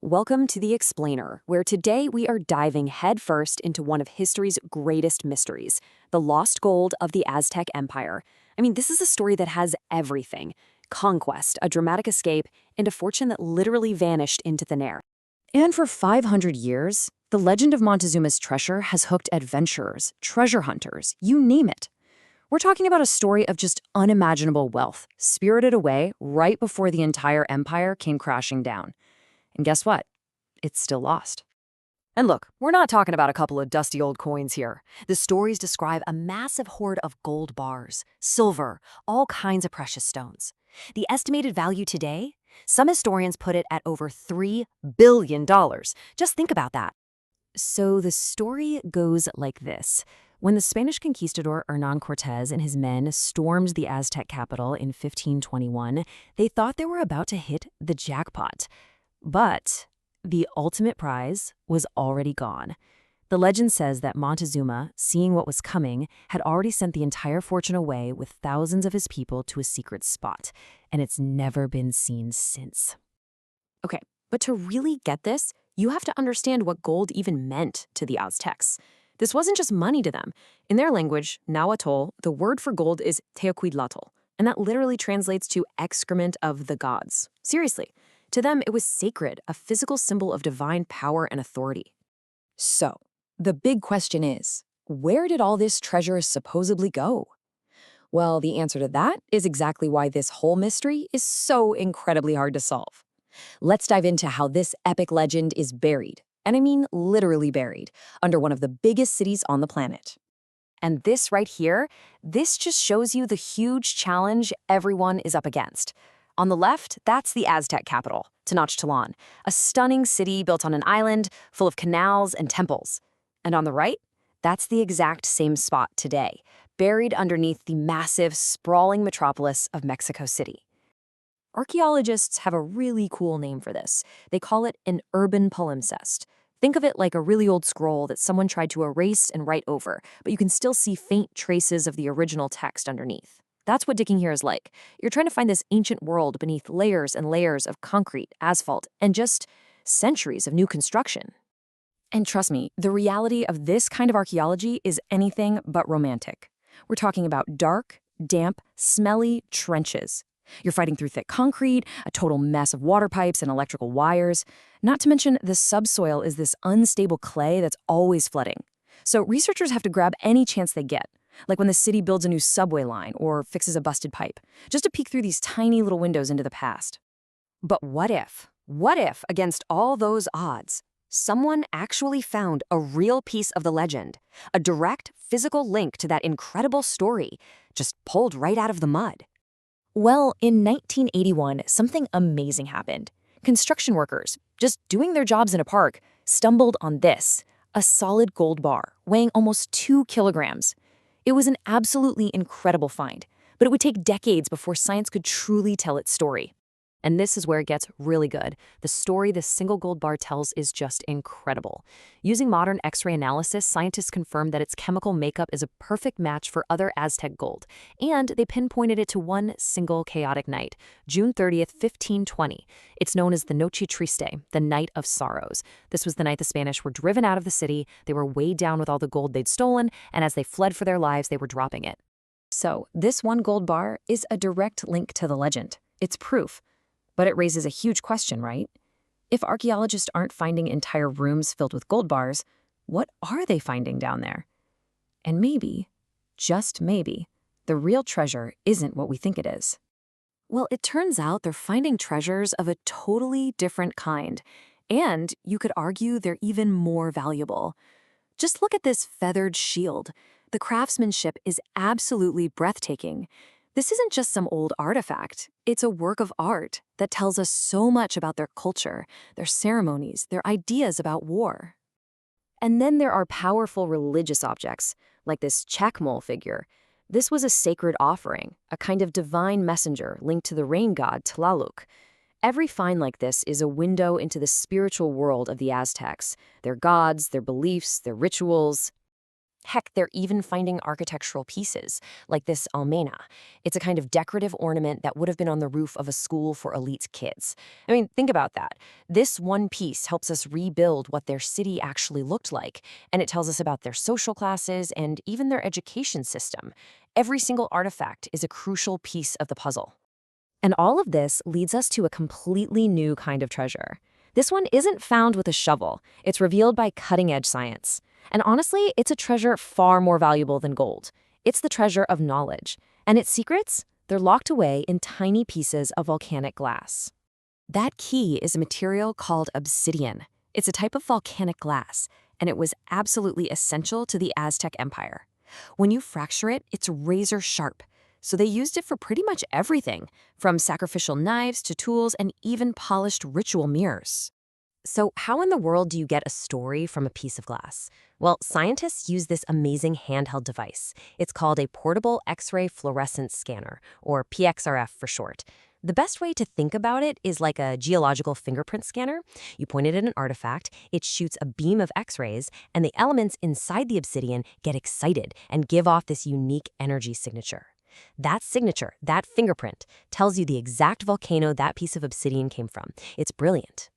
Welcome to The Explainer, where today we are diving headfirst into one of history's greatest mysteries, the lost gold of the Aztec Empire. This is a story that has everything: conquest, a dramatic escape, and a fortune that literally vanished into thin air. And for 500 years, the legend of Montezuma's treasure has hooked adventurers, treasure hunters, you name it. We're talking about a story of just unimaginable wealth, spirited away right before the entire empire came crashing down. And guess what? It's still lost. And look, we're not talking about a couple of dusty old coins here. The stories describe a massive hoard of gold bars, silver, all kinds of precious stones. The estimated value today? Some historians put it at over $3 billion. Just think about that. So the story goes like this. When the Spanish conquistador Hernán Cortés and his men stormed the Aztec capital in 1521, they thought they were about to hit the jackpot. But the ultimate prize was already gone. The legend says that Montezuma, seeing what was coming, had already sent the entire fortune away with thousands of his people to a secret spot, and it's never been seen since. Okay, but to really get this, you have to understand what gold even meant to the Aztecs. This wasn't just money to them. In their language, Nahuatl, the word for gold is teocuitlatl, and that literally translates to excrement of the gods. Seriously. To them, it was sacred, a physical symbol of divine power and authority. So, the big question is, where did all this treasure supposedly go? Well, the answer to that is exactly why this whole mystery is so incredibly hard to solve. Let's dive into how this epic legend is buried, and I mean literally buried, under one of the biggest cities on the planet. And this right here, this just shows you the huge challenge everyone is up against. On the left, that's the Aztec capital, Tenochtitlan, a stunning city built on an island full of canals and temples. And on the right, that's the exact same spot today, buried underneath the massive, sprawling metropolis of Mexico City. Archaeologists have a really cool name for this. They call it an urban palimpsest. Think of it like a really old scroll that someone tried to erase and write over, but you can still see faint traces of the original text underneath. That's what digging here is like. You're trying to find this ancient world beneath layers and layers of concrete, asphalt, and just centuries of new construction. And trust me, the reality of this kind of archaeology is anything but romantic. We're talking about dark, damp, smelly trenches. You're fighting through thick concrete, a total mess of water pipes and electrical wires. Not to mention, the subsoil is this unstable clay that's always flooding. So researchers have to grab any chance they get, like when the city builds a new subway line or fixes a busted pipe, just to peek through these tiny little windows into the past. But what if, against all those odds, someone actually found a real piece of the legend, a direct physical link to that incredible story, just pulled right out of the mud? Well, in 1981, something amazing happened. Construction workers, just doing their jobs in a park, stumbled on this, a solid gold bar weighing almost 2 kilograms. It was an absolutely incredible find, but it would take decades before science could truly tell its story. And this is where it gets really good. The story this single gold bar tells is just incredible. Using modern X-ray analysis, scientists confirmed that its chemical makeup is a perfect match for other Aztec gold, and they pinpointed it to one single chaotic night, June 30th, 1520. It's known as the Noche Triste, the Night of Sorrows. This was the night the Spanish were driven out of the city, they were weighed down with all the gold they'd stolen, and as they fled for their lives, they were dropping it. So, this one gold bar is a direct link to the legend. It's proof. But it raises a huge question, right? If archaeologists aren't finding entire rooms filled with gold bars, what are they finding down there? And maybe, just maybe, the real treasure isn't what we think it is. Well, it turns out they're finding treasures of a totally different kind. And you could argue they're even more valuable. Just look at this feathered shield. The craftsmanship is absolutely breathtaking. This isn't just some old artifact. It's a work of art that tells us so much about their culture, their ceremonies, their ideas about war. And then there are powerful religious objects, like this chacmol figure. This was a sacred offering, a kind of divine messenger linked to the rain god Tlaloc. Every find like this is a window into the spiritual world of the Aztecs, their gods, their beliefs, their rituals. Heck, they're even finding architectural pieces, like this almena. It's a kind of decorative ornament that would have been on the roof of a school for elite kids. I mean, think about that. This one piece helps us rebuild what their city actually looked like, and it tells us about their social classes and even their education system. Every single artifact is a crucial piece of the puzzle. And all of this leads us to a completely new kind of treasure. This one isn't found with a shovel. It's revealed by cutting-edge science. And honestly, it's a treasure far more valuable than gold. It's the treasure of knowledge. And its secrets? They're locked away in tiny pieces of volcanic glass. That key is a material called obsidian. It's a type of volcanic glass, and it was absolutely essential to the Aztec Empire. When you fracture it, it's razor sharp. So they used it for pretty much everything, from sacrificial knives to tools and even polished ritual mirrors. So how in the world do you get a story from a piece of glass? Well, scientists use this amazing handheld device. It's called a portable X-ray fluorescence scanner, or PXRF for short. The best way to think about it is like a geological fingerprint scanner. You point it at an artifact, it shoots a beam of X-rays, and the elements inside the obsidian get excited and give off this unique energy signature. That signature, that fingerprint, tells you the exact volcano that piece of obsidian came from. It's brilliant.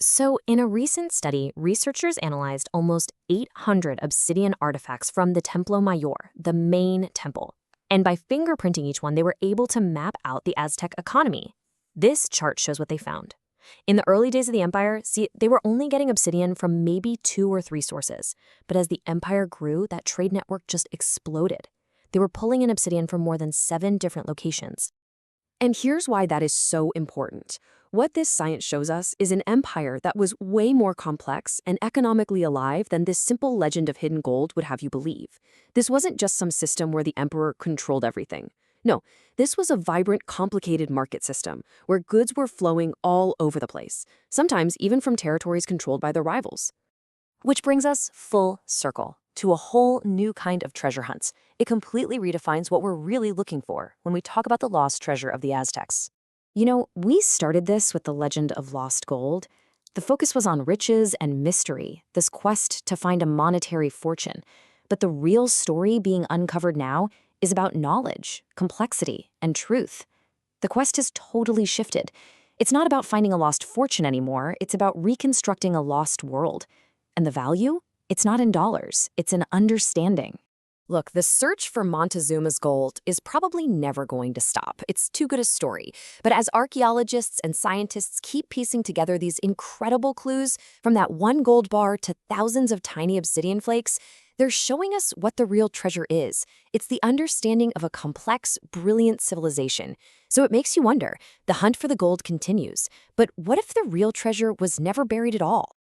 So, in a recent study, researchers analyzed almost 800 obsidian artifacts from the Templo Mayor, the main temple. And by fingerprinting each one, they were able to map out the Aztec economy. This chart shows what they found. In the early days of the empire, they were only getting obsidian from maybe 2 or 3 sources. But as the empire grew, that trade network just exploded. They were pulling in obsidian from more than 7 different locations. And here's why that is so important. What this science shows us is an empire that was way more complex and economically alive than this simple legend of hidden gold would have you believe. This wasn't just some system where the emperor controlled everything. No, this was a vibrant, complicated market system where goods were flowing all over the place, sometimes even from territories controlled by their rivals. Which brings us full circle to a whole new kind of treasure hunts. It completely redefines what we're really looking for when we talk about the lost treasure of the Aztecs. You know, we started this with the legend of lost gold. The focus was on riches and mystery, this quest to find a monetary fortune. But the real story being uncovered now is about knowledge, complexity, and truth. The quest has totally shifted. It's not about finding a lost fortune anymore, it's about reconstructing a lost world. And the value? It's not in dollars, it's in understanding. Look, the search for Montezuma's gold is probably never going to stop. It's too good a story. But as archaeologists and scientists keep piecing together these incredible clues, from that one gold bar to thousands of tiny obsidian flakes, they're showing us what the real treasure is. It's the understanding of a complex, brilliant civilization. So it makes you wonder, the hunt for the gold continues. But what if the real treasure was never buried at all?